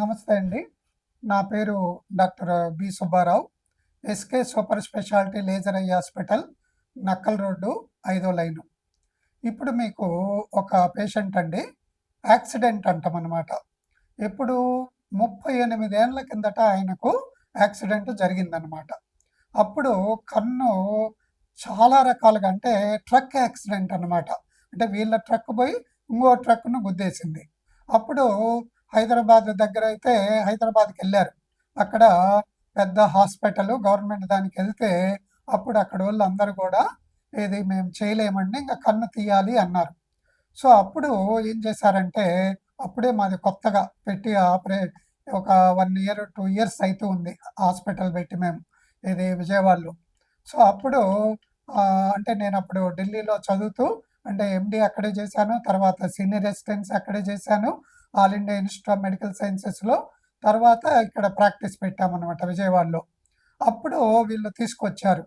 నమస్తే అండి. నా పేరు doctor B. Subbarao. SK super speciality laser eye hospital, Nakkal road, 5వ లైను. ఇప్పుడు మీకు ఒక పేషెంట్ అండి. యాక్సిడెంట్ అంటామనమాట. ఎప్పుడు 38 ఏళ్ల కిందట ఆయనకు యాక్సిడెంట్ జరిగిందనమాట. అప్పుడు కన్ను చాలా రకాలుగా అంటే ట్రక్ యాక్సిడెంట్ అనమాట. అంటే వీళ్ళ ట్రక్ పోయి ఇంకో ట్రక్‌ను గుద్దేసింది. అప్పుడు హైదరాబాద్ దగ్గరైతే హైదరాబాద్‌కెళ్లారు. అక్కడ పెద్ద హాస్పిటలు గవర్నమెంట్ దానికెళ్తే అప్పుడు అక్కడోళ్ళందరూ గూడా మేము చేయలేమండి. ఇంక కన్ను తీయాలి అన్నారు. సో, అప్పుడు ఏం చేశారంటే అప్పుడే మాది కొత్తగా పెట్టి ఒక 1 ఇయర్, 2 ఇయర్స్ అయితూ ఉంది హాస్పిటల్ పెట్టి మేము. విజయవాడలో. సో, అప్పుడు అంటే నేనప్పుడు ఢిల్లీలో చదువుతూ అంటే ఎండీ అక్కడే చేశాను. తర్వాత సీనియర్ రెసిడెన్సీ అక్కడే చేశాను. All India Institute of Medical సైన్సెస్‌లో. తర్వాత ఇక్కడ ప్రాక్టీస్ పెట్టామనమాట విజయవాడలో. అప్పుడు వీళ్ళు తీసుకొచ్చారు.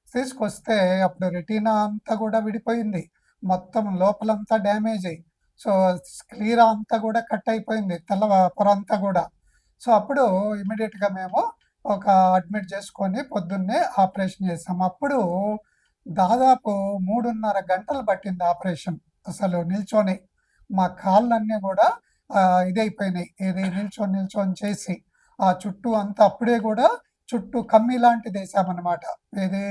తీసుకొస్తే అప్పుడు రెటీనా అంతా గూడా విడిపోయింది. మొత్తం లోపలంతా డ్యామేజయి. సో, స్క్లీరా అంతా గూడా కట్ అయిపోయింది. తెల్ల పొర అంతా గూడా. సో, అప్పుడు ఇమ్మీడియేట్‌గా మేము ఒక అడ్మిట్ చేసుకొని పొద్దున్నే ఆపరేషన్ చేసాం. అప్పుడు దాదాపు 3:30 గంటలు పట్టింది ఆపరేషన్. అసలు నిల్చొని. మా కాళ్ళన్నీ గూడా ఇదైపోయినాయి. నిల్చొని చేసి. ఆ చుట్టూ అంతా అప్పుడే గూడా చుట్టూ కమ్మీ లాంటిదేసామనమాట. ఏది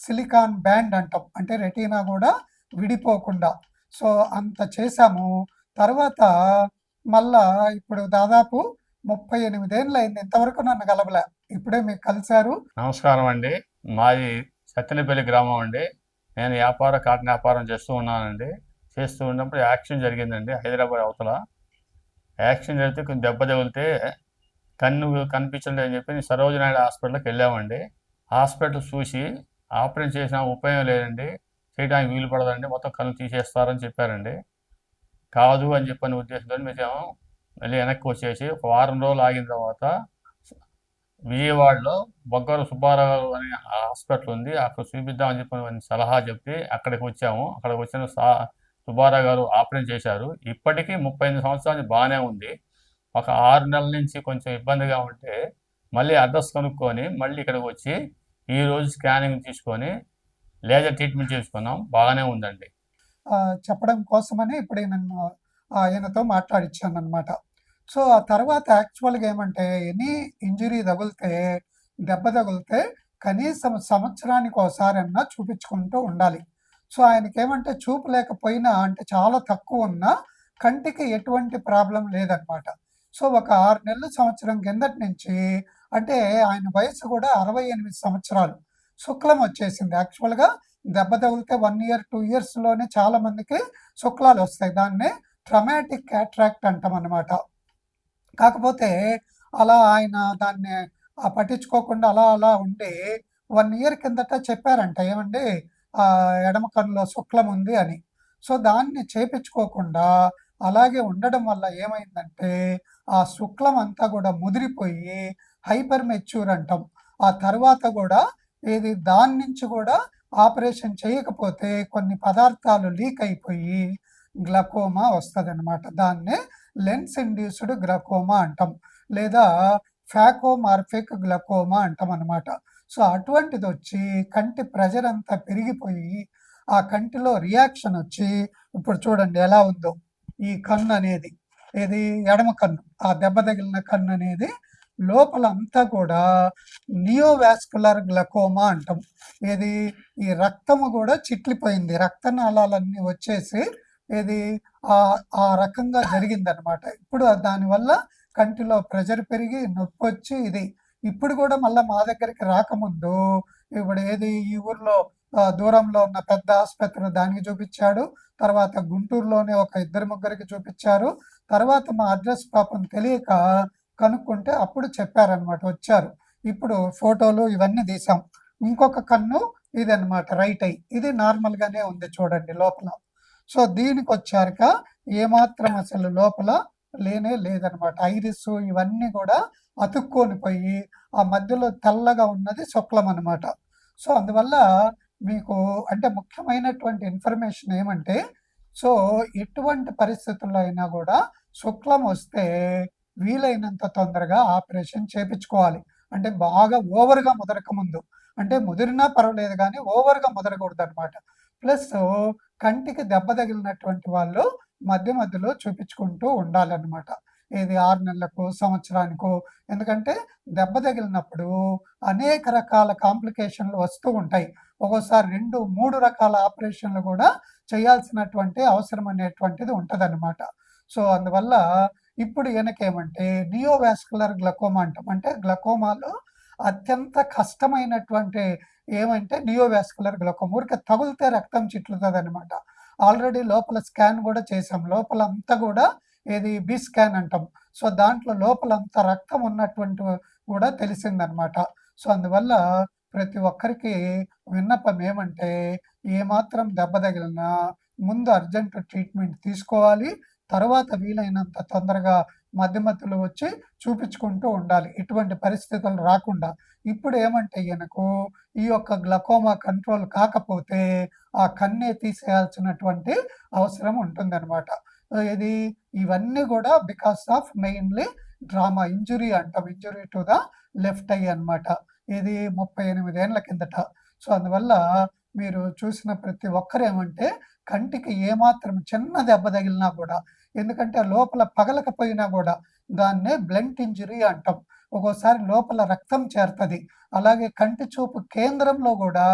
సిలికాన్ బ్యాండ్ అంటాం. అంటే రెటీనా గూడా విడిపోకుండా. సో, అంత చేశాము. తర్వాత మళ్ళా ఇప్పుడు దాదాపు 38 ఏళ్లయింది. ఇంతవరకు నన్ను గలవలే. ఇప్పుడే మీకు కలిసారు. నమస్కారం అండి. మాది సత్తెనపల్లి గ్రామం అండి. నేను కాటన్ వ్యాపారం చేస్తూ ఉన్నానండి. చేస్తూ ఉన్నప్పుడు యాక్సిడెంట్ జరిగిందండి హైదరాబాద్ అవతల. యాక్సిడెంట్ జరిగితే కొంచెం దెబ్బ తగిలితే కన్ను కనిపించలేదు అని చెప్పి సరోజినీ నాయుడు హాస్పిటల్కి వెళ్ళామండి. హాస్పిటల్ చూసి ఆపరేషన్ చేసినా ఉపయోగం లేదండి, చేయడానికి వీలు పడదండి, మొత్తం కన్ను తీసేస్తారని చెప్పారండి. కాదు అని చెప్పని ఉద్దేశంతో మేము మళ్ళీ వెనక్కి వచ్చేసి ఒక వారం రోజులు ఆగిన తర్వాత విజయవాడలో బొగ్గర సుబ్బారావు అనే హాస్పిటల్ ఉంది, అక్కడ చూపిద్దామని చెప్పి సలహా చెప్తే అక్కడికి వచ్చాము. అక్కడికి వచ్చిన సుబ్బారావు గారు ఆపరేషన్ చేశారు. ఇప్పటికీ 38 సంవత్సరాలు బాగానే ఉంది. ఒక 6 నెలల నుంచి కొంచెం ఇబ్బందిగా ఉంటే మళ్ళీ అడ్రస్ కనుక్కొని మళ్ళీ ఇక్కడికి వచ్చి ఈరోజు స్కానింగ్ తీసుకొని లేజర్ ట్రీట్మెంట్ చేసుకున్నాం. బాగానే ఉందండి. చెప్పడం కోసమని ఇప్పుడు నన్ను ఆయనతో మాట్లాడిచ్చాననమాట. సో, ఆ తర్వాత యాక్చువల్‌గా ఏమంటే ఎనీ ఇంజరీ తగిలితే, దెబ్బ తగిలితే కనీసం సంవత్సరానికోసారన్నా చూపించుకుంటూ ఉండాలి. సో, ఆయనకేమంటే చూపు లేకపోయినా అంటే చాలా తక్కువున్నా కంటికి ఎటువంటి ప్రాబ్లమ్ లేదనమాట. సో, ఒక 6 నెలలు, సంవత్సరం కిందటి నుంచి అంటే ఆయన వయసు కూడా 68 సంవత్సరాలు. శుక్లం వచ్చేసింది. యాక్చువల్‌గా దెబ్బ తగిలితే 1 ఇయర్, 2 ఇయర్స్‌లోనే చాలా మందికి శుక్లాలొస్తాయి. దాన్నే ట్రమాటిక్ క్యాట్రాక్ట్ అంటామనమాట. కాకపోతే అలా ఆయన దాన్ని పట్టించుకోకుండా అలా ఉండి 1 ఇయర్ కిందట చెప్పారంట. ఏమండి ఎడమ కన్నులో శుక్లం ఉంది అని. సో, దాన్ని చేపించుకోకుండా అలాగే ఉండడం వల్ల ఏమైందంటే ఆ శుక్లం అంతా గూడా ముదిరిపోయి హైపర్ మెచ్యూర్ అంటాం. ఆ తర్వాత గూడా దాని నుంచి గూడా ఆపరేషన్ చేయకపోతే కొన్ని పదార్థాలు లీక్ అయిపోయి గ్లకోమా వస్తదనమాట. దాన్నే లెన్స్ ఇండ్యూస్డ్ గ్లకోమా అంటాం. లేదా ఫాకోమార్ఫిక్ గ్లకోమా అంటామనమాట. సో, అటువంటిదొచ్చి కంటి ప్రెషర్ అంతా పెరిగిపోయి ఆ కంటిలో రియాక్షన్ వచ్చి ఇప్పుడు చూడండి ఎలా ఉందో ఈ కన్ను అనేది. ఎడమ కన్ను. ఆ దెబ్బ తగిలిన కన్ను అనేది లోపలంతా కూడా నియోవాస్కులర్ గ్లకోమా అంటాం. ఈ రక్తము కూడా చిట్లిపోయింది. రక్తనాళాలన్నీ వచ్చేసి ఆ రకంగా జరిగిందనమాట. ఇప్పుడు దానివల్ల కంటిలో ప్రెషర్ పెరిగి నొప్పొచ్చి ఇప్పుడు కూడా మళ్ళా మా దగ్గరికి రాకముందు ఇప్పుడు ఈ ఊర్లో దూరంలో ఉన్న పెద్ద ఆసుపత్రి దానికి చూపించాడు. తర్వాత గుంటూరులోనే ఒక 2, 3కి చూపించారు. తర్వాత మా అడ్రస్ పాపం తెలియక కనుక్కుంటే అప్పుడు చెప్పారనమాట. వచ్చారు. ఇప్పుడు ఫోటోలు ఇవన్నీ తీసాం. ఇంకొక కన్ను ఇదనమాట రైట్ ఐ. ఇది నార్మల్‌గానే ఉంది చూడండి లోపల. సో, దీనికొచ్చాక ఏమాత్రం అసలు లోపల లేనే లేదనమాట. ఐరిస్ ఇవన్నీ కూడా అతుక్కొని పోయి ఆ మధ్యలో తెల్లగా ఉన్నది శుక్లం అనమాట. సో, అందువల్ల మీకు అంటే ముఖ్యమైనటువంటి ఇన్ఫర్మేషన్ ఏమంటే, సో, ఎటువంటి పరిస్థితుల్లో అయినా గూడా శుక్లం వస్తే వీలైనంత తొందరగా ఆపరేషన్ చేపించుకోవాలి. అంటే బాగా ఓవర్‌గా ముదరకముందు. అంటే ముదిరినా పర్వాలేదు గానీ ఓవర్‌గా ముదరకూడదనమాట. ప్లస్సు కంటికి దెబ్బ తగిలినటువంటి వాళ్ళు మధ్య మధ్యలో చూపించుకుంటూ ఉండాలనమాట. ఏది 6 నెలలకో, సంవత్సరానికో. ఎందుకంటే దెబ్బ తగిలినప్పుడు అనేక రకాల కాంప్లికేషన్‌లు వస్తూ ఉంటాయి. ఒక్కోసారి 2, 3 రకాల ఆపరేషన్‌లు గూడా చేయాల్సినటువంటి అవసరం అనేటువంటిది ఉంటదనమాట. సో, అందువల్ల ఇప్పుడు ఈయనకేమంటే నియోవాస్కులర్ గ్లకోమా అంటాం. అంటే గ్లకోమాలో అత్యంత కష్టమైనటువంటి ఏమంటే నియోవాస్కులర్ గ్లకోమా. ఊరికే తగులితే రక్తం చిట్లుతదనమాట. ఆల్రెడీ లోపల స్కాన్ గూడా చేసాం. లోపలంతా గూడా ఏది బి స్కాన్ అంటాం. సో, దాంట్లో లోపలంతా రక్తం ఉన్నటువంటి గూడా తెలిసిందనమాట. సో, అందువల్ల ప్రతి ఒక్కరికి విన్నపం ఏమంటే, ఏమాత్రం దెబ్బ తగిలినా ముందు అర్జెంట్ ట్రీట్మెంట్ తీసుకోవాలి. తర్వాత వీలైనంత తొందరగా మధ్య మధ్యలో వచ్చి చూపించుకుంటూ ఉండాలి. ఇటువంటి పరిస్థితులు రాకుండా. ఇప్పుడు ఏమంటే ఈయనకు ఈ యొక్క గ్లకోమా కంట్రోల్ కాకపోతే ఆ కన్నే తీసేయాల్సినటువంటి అవసరం ఉంటుందనమాట. ఇది ఇవన్నీ గూడా because of mainly trauma injury అంటాం. Injury to the left eye అనమాట. ఇది 38 ఏండ్ల కిందట. సో, అందువల్ల మీరు చూసిన ప్రతి ఒక్కరేమంటే కంటికి ఏమాత్రం చిన్న దెబ్బ తగిలినా గూడా, ఎందుకంటే లోపల పగలకపోయినా గూడా దాన్నే బ్లంట్ ఇంజ్యూరీ అంటాం. ఒక్కోసారి లోపల రక్తం చేరతది. అలాగే కంటి చూపు కేంద్రంలో గూడా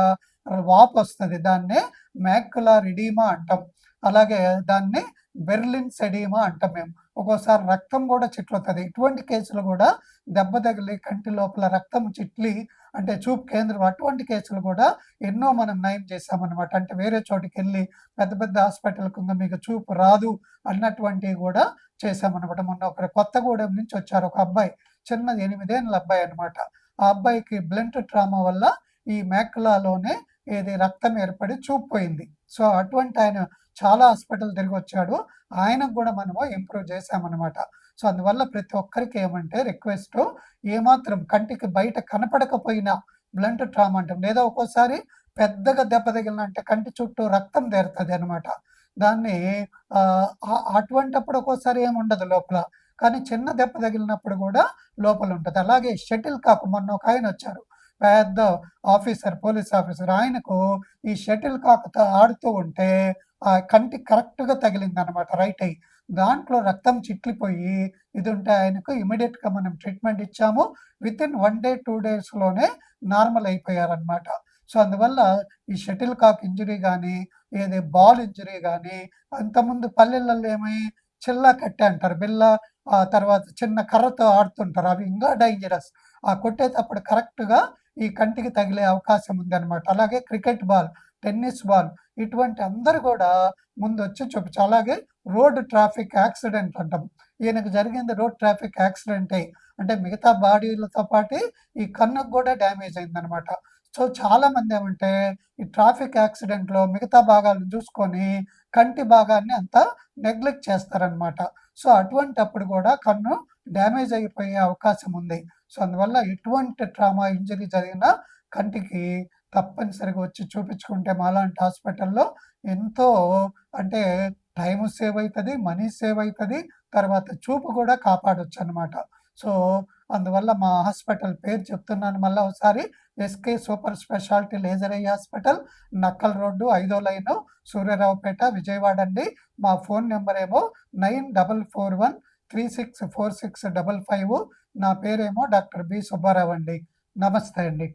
వాపొస్తది. దాన్నే మాక్యులార్ ఎడిమా అంటాం. అలాగే దాన్ని బెర్లిన్స్ ఎడిమా అంటాం మేము. ఒక్కోసారి రక్తం గూడా చిట్లుతది. ఇటువంటి కేసులు గూడా దెబ్బ తగిలి కంటి లోపల రక్తం చిట్లి అంటే చూపు కేంద్రం అటువంటి కేసులు గూడా ఎన్నో మనం నయం చేశామనమాట. అంటే వేరే చోటికెళ్ళి పెద్ద పెద్ద హాస్పిటల్‌కి మీకు చూపు రాదు అన్నటువంటివి గూడా చేశామనమాట. మొన్న ఒకరు కొత్తగూడెం నుంచి వచ్చారు ఒక అబ్బాయి. చిన్నది 8 ఏండ్ల అబ్బాయి అనమాట. ఆ అబ్బాయికి బ్లంట్ ట్రామా వల్ల ఈ మాక్యులాలోనే ఏది రక్తం ఏర్పడి చూపు పోయింది. సో, అటువంటి ఆయన చాలా హాస్పిటల్ తిరిగొచ్చాడు. ఆయనకు గూడా మనము ఇంప్రూవ్ చేశామనమాట. సో, అందువల్ల ప్రతి ఒక్కరికి ఏమంటే రిక్వెస్టు ఏమాత్రం కంటికి బయట కనపడకపోయినా బ్లంట్ ట్రామా అంటాం. లేదా ఒక్కోసారి పెద్దగా దెబ్బ తగిలిన అంటే కంటి చుట్టూ రక్తం దేరతదనమాట. దాన్ని అటువంటప్పుడు ఒక్కోసారి ఏముండదు లోపల. కానీ చిన్న దెబ్బ తగిలినప్పుడు గూడా లోపలుంటది. అలాగే షటిల్ కాక్ మొన్న ఒకాయనొచ్చారు. పెద్ద ఆఫీసర్, పోలీస్ ఆఫీసర్. ఆయనకు ఈ షటిల్ కాక్‌తో ఆడుతూ ఉంటే కంటికి కరెక్ట్‌గా తగిలిందనమాట రైట్ ఐ. దాంట్లో రక్తం చిట్లిపోయి ఇదుంటే ఆయనకు ఇమ్మీడియేట్‌గా మనం ట్రీట్మెంట్ ఇచ్చాము. వితిన్ 1 డే, 2 డేస్‌లోనే నార్మల్ అయిపోయారనమాట. సో, అందువల్ల ఈ షటిల్ కాక్ ఇంజ్యూరీ గానీ, ఏది బాల్ ఇంజ్యూరీ గానీ, అంతకుముందు పల్లెలలో చిల్లా కట్టె అంటారు. బిళ్ళ తర్వాత చిన్న కర్రతో ఆడుతుంటారు. అవి ఇంకా డేంజరస్. కొట్టేటప్పుడు కరెక్ట్‌గా ఈ కంటికి తగిలే అవకాశం ఉందనమాట. అలాగే క్రికెట్ బాల్, టెన్నిస్ బాల్ ఇటువంటి అందరూ గూడా ముందొచ్చి చూపించు. అలాగే రోడ్ ట్రాఫిక్ యాక్సిడెంట్ అంటాం. ఈయనకు జరిగింది రోడ్ ట్రాఫిక్ యాక్సిడెంటే. అంటే మిగతా బాడీలతో పాటే ఈ కన్నుకు గూడా డ్యామేజ్ అయిందనమాట. సో, చాలామంది ఏమంటే ఈ ట్రాఫిక్ యాక్సిడెంట్‌లో మిగతా భాగాలను చూసుకొని కంటి భాగాన్ని అంతా నెగ్లెక్ట్ చేస్తారనమాట. సో, అటువంటప్పుడు గూడా కన్ను డ్యామేజ్ అయిపోయే అవకాశం ఉంది. సో, అందువల్ల ఎటువంటి ట్రామా ఇంజ్యూరీ జరిగినా కంటికి తప్పనిసరిగా వచ్చి చూపించుకుంటే మాలాంటి హాస్పిటల్‌లో ఎంతో అంటే టైము సేవ్ అయితది, మనీ సేవ్ అయితది. తర్వాత చూపు గూడా కాపాడొచ్చనమాట. సో, అందువల్ల మా హాస్పిటల్ పేరు చెప్తున్నాను మళ్ళా ఒకసారి. SK super speciality laser eye hospital, Nakkal road, 5వ లైను, సూర్యారావుపేట, విజయవాడ అండి. మా ఫోన్ నంబర్ ఏమో 9441364655. నా పేరేమో డాక్టర్ బి. సుబ్బారావు అండి. నమస్తే అండి.